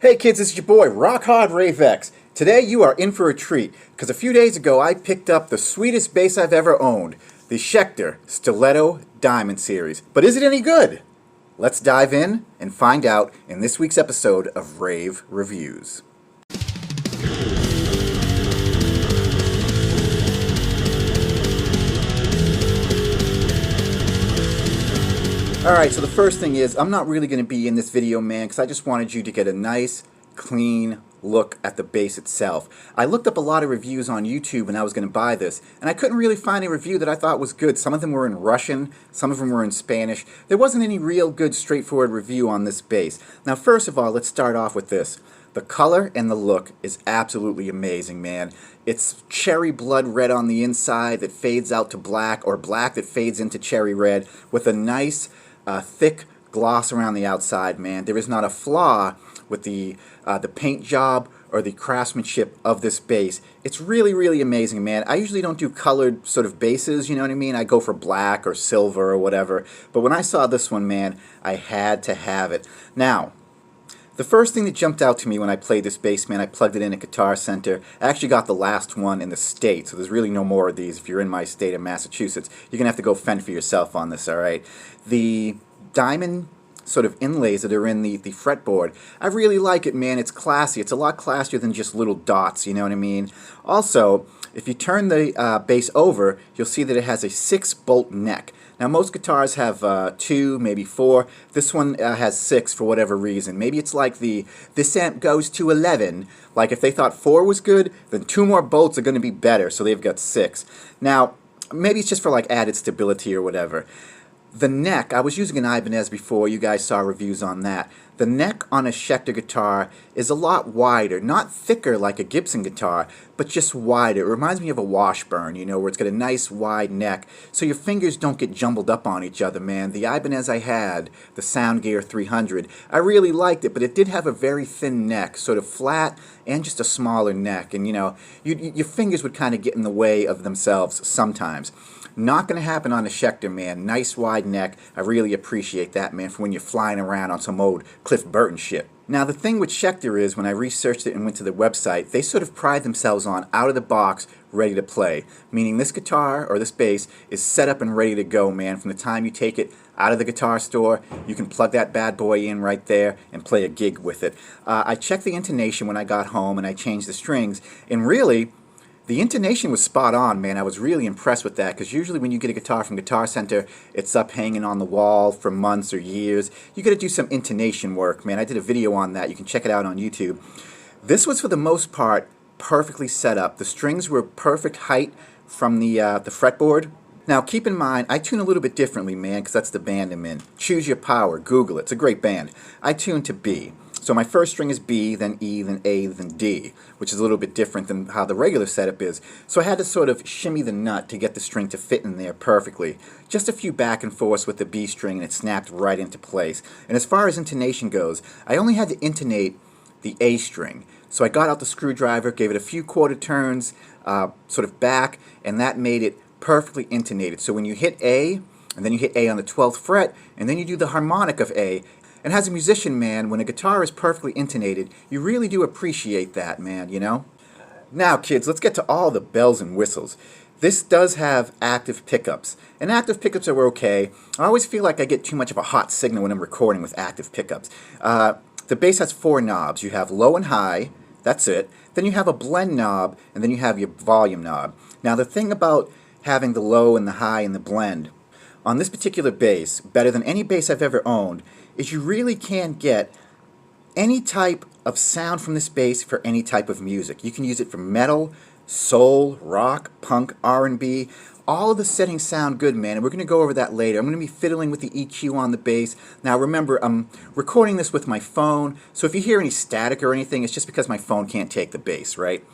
Hey kids, this is your boy, Rock Hard Rave. Today you are in for a treat, because a few days ago I picked up the sweetest bass I've ever owned, the Schecter Stiletto Diamond series. But is it any good? Let's dive in and find out in this week's episode of Rave Reviews. Alright, so the first thing is, I'm not really going to be in this video, man, because I just wanted you to get a nice, clean look at the bass itself. I looked up a lot of reviews on YouTube when I was going to buy this, and I couldn't really find a review that I thought was good. Some of them were in Russian, some of them were in Spanish. There wasn't any real good, straightforward review on this bass. Now, first of all, let's start off with this. The color and the look is absolutely amazing, man. It's cherry blood red on the inside that fades out to black, or black that fades into cherry red, with a nice thick gloss around the outside, man. There is not a flaw with the paint job or the craftsmanship of this bass. It's really, really amazing, man. I usually don't do colored sort of basses, you know what I mean? I go for black or silver or whatever. But when I saw this one, man, I had to have it. Now, the first thing that jumped out to me when I played this bass, man, I plugged it in at Guitar Center. I actually got the last one in the state, so there's really no more of these. If you're in my state of Massachusetts, you're going to have to go fend for yourself on this, all right? The diamond sort of inlays that are in the fretboard, I really like it, man. It's classy. It's a lot classier than just little dots, you know what I mean? Also, if you turn the bass over, you'll see that it has a 6-bolt neck. Now, most guitars have 2, maybe 4. This one has 6 for whatever reason. Maybe it's like this amp goes to 11. Like if they thought 4 was good, then 2 more bolts are going to be better, so they've got 6. Now, maybe it's just for like added stability or whatever. The neck, I was using an Ibanez before, you guys saw reviews on that. The neck on a Schecter guitar is a lot wider, not thicker like a Gibson guitar, but just wider. It reminds me of a Washburn, you know, where it's got a nice wide neck, so your fingers don't get jumbled up on each other, man. The Ibanez I had, the Soundgear 300, I really liked it, but it did have a very thin neck, sort of flat and just a smaller neck, and you know, your fingers would kind of get in the way of themselves sometimes. Not going to happen on a Schecter, man. Nice wide neck. I really appreciate that, man, for when you're flying around on some old Cliff Burton shit. Now, the thing with Schecter is, when I researched it and went to the website, they sort of pride themselves on out of the box, ready to play. Meaning this guitar, or this bass, is set up and ready to go, man. From the time you take it out of the guitar store, you can plug that bad boy in right there and play a gig with it. I checked the intonation when I got home and I changed the strings, and really, the intonation was spot on, man. I was really impressed with that, because usually when you get a guitar from Guitar Center, it's up hanging on the wall for months or years. You got to do some intonation work, man. I did a video on that. You can check it out on YouTube. This was, for the most part, perfectly set up. The strings were perfect height from the fretboard. Now, keep in mind, I tune a little bit differently, man, because that's the band I'm in. Choose Your Power. Google it. It's a great band. I tune to B. So my first string is B, then E, then A, then D, which is a little bit different than how the regular setup is. So I had to sort of shimmy the nut to get the string to fit in there perfectly. Just a few back and forths with the B string, and it snapped right into place. And as far as intonation goes, I only had to intonate the A string. So I got out the screwdriver, gave it a few quarter turns, sort of back, and that made it perfectly intonated. So when you hit A, and then you hit A on the 12th fret, and then you do the harmonic of A, and as a musician, man, when a guitar is perfectly intonated, you really do appreciate that, man, you know? Now, kids, let's get to all the bells and whistles. This does have active pickups, and active pickups are okay. I always feel like I get too much of a hot signal when I'm recording with active pickups. The bass has 4 knobs. You have low and high, that's it. Then you have a blend knob, and then you have your volume knob. Now, the thing about having the low and the high and the blend, on this particular bass, better than any bass I've ever owned, is you really can get any type of sound from this bass for any type of music. You can use it for metal, soul, rock, punk, R&B. All of the settings sound good, man, and we're going to go over that later. I'm going to be fiddling with the EQ on the bass. Now remember, I'm recording this with my phone, so if you hear any static or anything, it's just because my phone can't take the bass, right?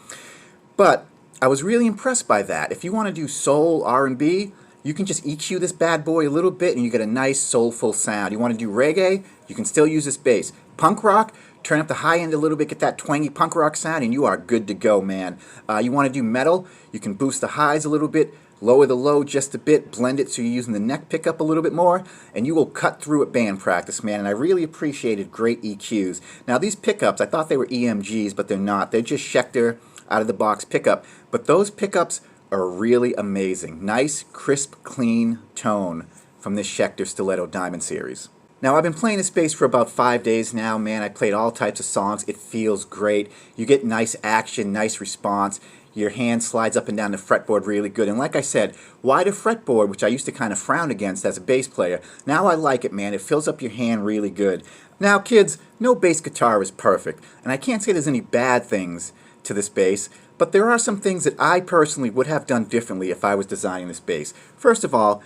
But I was really impressed by that. If you want to do soul, R&B, you can just EQ this bad boy a little bit and you get a nice soulful sound. You want to do reggae, you can still use this bass. Punk rock, turn up the high end a little bit, get that twangy punk rock sound, and you are good to go, man. You want to do metal, you can boost the highs a little bit, Lower the low just a bit, blend it so you're using the neck pickup a little bit more, and you will cut through at band practice, man. And I really appreciated great EQs. Now these pickups, I thought they were EMGs, but they're not. They're just Schecter out of the box pickup. But those pickups are really amazing. Nice, crisp, clean tone from this Schecter Stiletto Diamond series. Now, I've been playing this bass for about 5 days now, man. I played all types of songs. It feels great. You get nice action, nice response. Your hand slides up and down the fretboard really good. And like I said, wider fretboard, which I used to kind of frown against as a bass player, now I like it, man. It fills up your hand really good. Now, kids, no bass guitar is perfect. And I can't say there's any bad things to this bass, but there are some things that I personally would have done differently if I was designing this bass. First of all,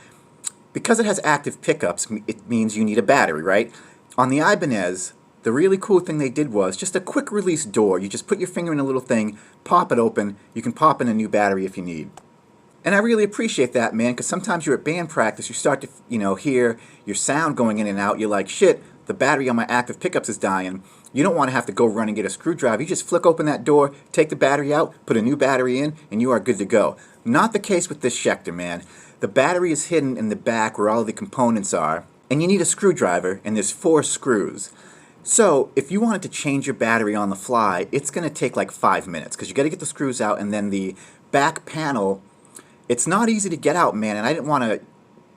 because it has active pickups, it means you need a battery, right? On the Ibanez, the really cool thing they did was just a quick release door. You just put your finger in a little thing, pop it open, you can pop in a new battery if you need. And I really appreciate that, man, because sometimes you're at band practice, you start to, hear your sound going in and out, you're like, shit, the battery on my active pickups is dying. You don't want to have to go run and get a screwdriver. You just flick open that door, take the battery out, put a new battery in, and you are good to go. Not the case with this Schecter, man. The battery is hidden in the back where all the components are, and you need a screwdriver, and there's 4 screws. So if you wanted to change your battery on the fly, it's going to take like 5 minutes, because you got to get the screws out, and then the back panel, it's not easy to get out, man, and I didn't want to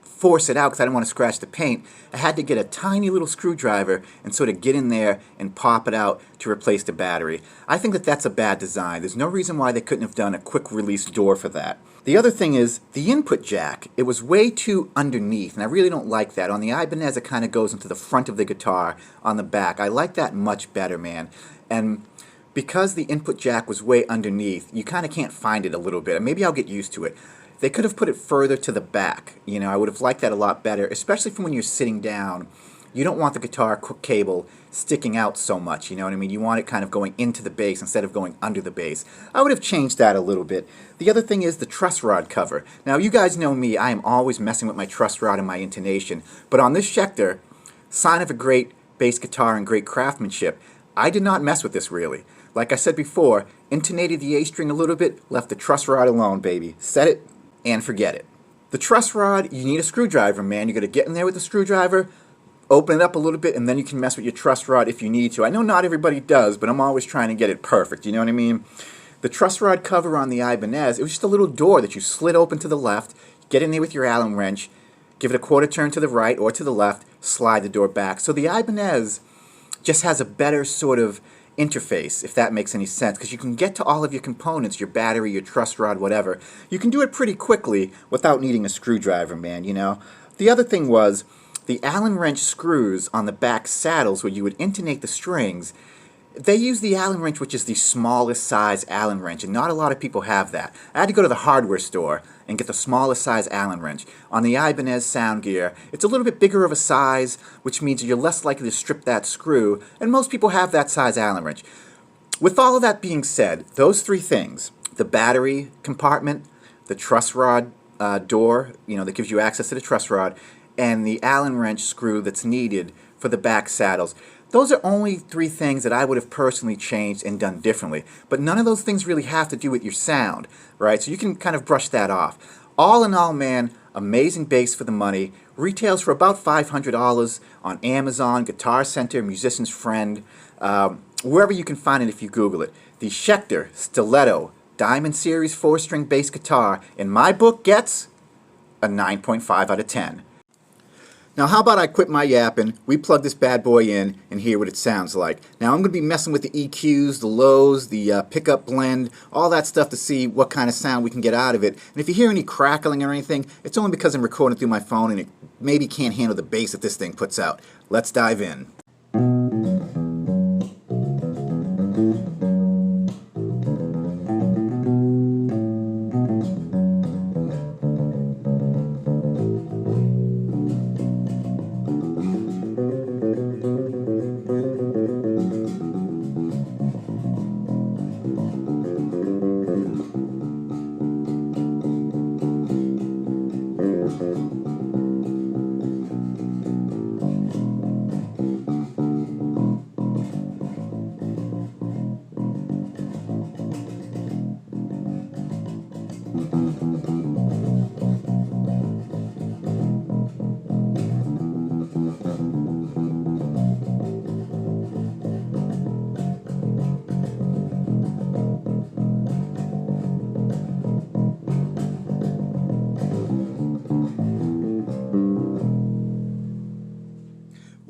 force it out because I didn't want to scratch the paint. I had to get a tiny little screwdriver and sort of get in there and pop it out to replace the battery. I think that that's a bad design. There's no reason why they couldn't have done a quick release door for that. The other thing is the input jack. It was way too underneath, and I really don't like that. On the Ibanez, it kind of goes into the front of the guitar on the back. I like that much better, man. And because the input jack was way underneath, you kind of can't find it a little bit. Maybe I'll get used to it. They could have put it further to the back. I would have liked that a lot better, especially from when you're sitting down. You don't want the guitar cable sticking out so much, you know what I mean? You want it kind of going into the bass instead of going under the bass. I would have changed that a little bit. The other thing is the truss rod cover. Now, you guys know me. I am always messing with my truss rod and my intonation. But on this Schecter, sign of a great bass guitar and great craftsmanship, I did not mess with this really. Like I said before, intonated the A string a little bit, left the truss rod alone, baby. Set it and forget it. The truss rod, you need a screwdriver, man. You got to get in there with the screwdriver, open it up a little bit, and then you can mess with your truss rod if you need to. I know not everybody does, but I'm always trying to get it perfect, you know what I mean? The truss rod cover on the Ibanez, it was just a little door that you slid open to the left, get in there with your Allen wrench, give it a quarter turn to the right or to the left, slide the door back. So the Ibanez just has a better sort of interface, if that makes any sense, because you can get to all of your components, your battery, your truss rod, whatever. You can do it pretty quickly without needing a screwdriver, man, The other thing was the Allen wrench screws on the back saddles where you would intonate the strings. They use the Allen wrench, which is the smallest size Allen wrench, and not a lot of people have that. I had to go to the hardware store and get the smallest size Allen wrench. On the Ibanez sound gear, it's a little bit bigger of a size, which means you're less likely to strip that screw, and most people have that size Allen wrench. With all of that being said, those 3 things, the battery compartment, the truss rod door, that gives you access to the truss rod, and the Allen wrench screw that's needed for the back saddles. Those are only 3 things that I would have personally changed and done differently. But none of those things really have to do with your sound, right? So you can kind of brush that off. All in all, man, amazing bass for the money. Retails for about $500 on Amazon, Guitar Center, Musician's Friend, wherever you can find it if you Google it. The Schecter Stiletto Diamond Series 4-string bass guitar, in my book, gets a 9.5 out of 10. Now how about I quit my yapping, we plug this bad boy in, and hear what it sounds like. Now I'm going to be messing with the EQs, the lows, the pickup blend, all that stuff to see what kind of sound we can get out of it. And if you hear any crackling or anything, it's only because I'm recording through my phone and it maybe can't handle the bass that this thing puts out. Let's dive in.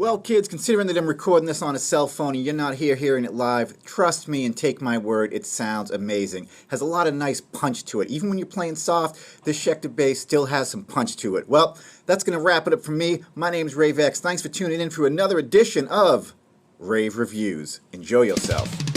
Well, kids, considering that I'm recording this on a cell phone and you're not here hearing it live, trust me and take my word, it sounds amazing. Has a lot of nice punch to it. Even when you're playing soft, this Schecter bass still has some punch to it. Well, that's going to wrap it up for me. My name's Rave. Thanks for tuning in for another edition of Rave Reviews. Enjoy yourself.